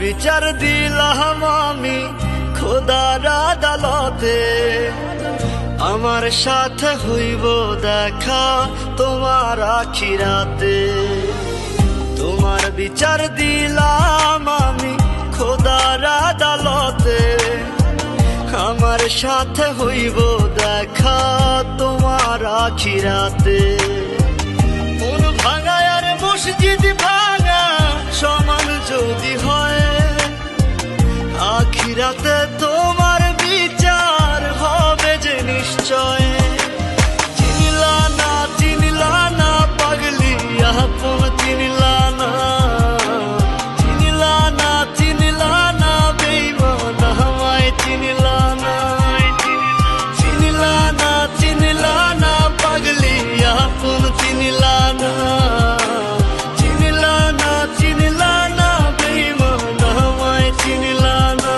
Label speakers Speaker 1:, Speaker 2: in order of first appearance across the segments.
Speaker 1: বিচার দিলাম আমি খোদার আদালতে, আমার সাথে হইব দেখা তোমার আখিরাতে। তোমার বিচার দিলাম আমি খোদার আদালতে, আমার সাথে হইব দেখা তোমার আখিরাতে। মন ভাঙা আর মসজিদ ভাঙা সমান যদি হয়, আখিরাতে তোমার বিচার হবে যে নিশ্চয়। চিনলা না পাগলি আপন চিনলা না, চিনলা না বেঈমান আমায় চিনলা না। চিনলা না পাগলি আপন চিনলা না, চিনলা না বেঈমান আমায় চিনলা না।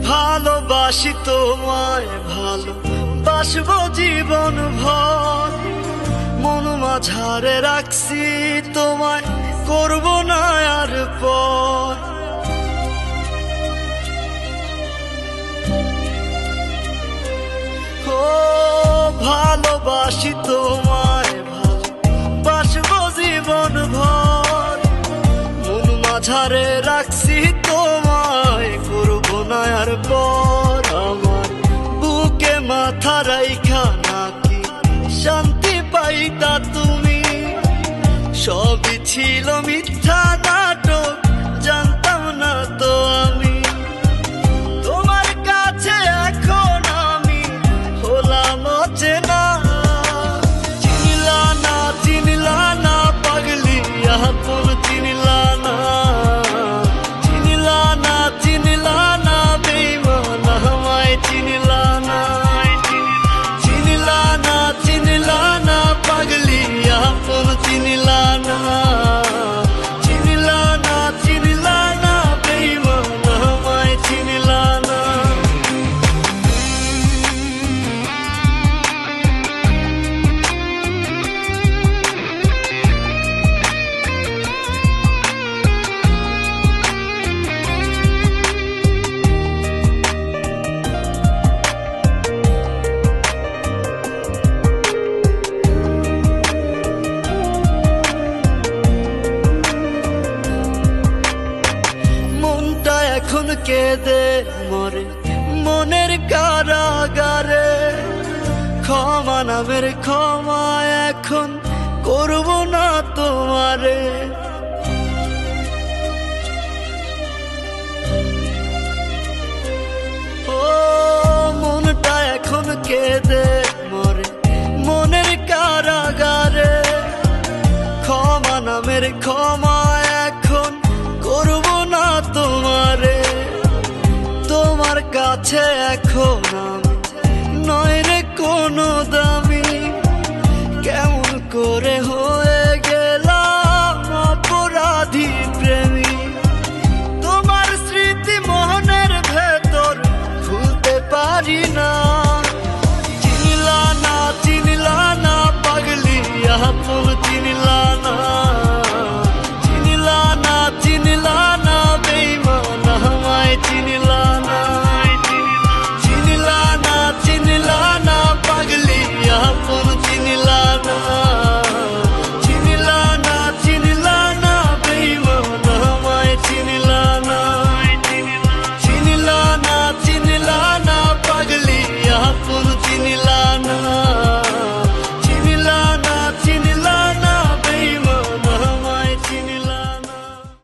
Speaker 1: ভালোবাসি তোমায় ভালোবাসবো জীবন ভর, মন মাঝারে রাখছি তোমায় করব না আর পর। ও ভালোবাসি তোমায় ভালোবাসবো জীবন ভর, মন মাঝারে রাখছি তোমায় করব না আর পর। আমার বুকে মাথা রাইখা নাকি শান্তি পাইতা তুমি, সবই ছিল মিথ্যা নাটক জানতাম না তো আমি। তোমার কাছে এখন আমি হলাম অচেনা, চিনলা না পাগলি আপন চিনলা না। চিনলা না বেঈমান আমায় চিনলা না। চিনলা না পাগলি আপন চিনলা না। চিনলা না বেঈমান আমায় চিনলা না। এখন কেঁদে মরে মনের কারাগারে, ক্ষমা নামের ক্ষমা এখন করব না তোমারে। ও মনটা এখন কেঁদে মরে মনের কারাগারে, ক্ষমা নামের ক্ষমা এখন করব না তোমারে। তোমার কাছে এখন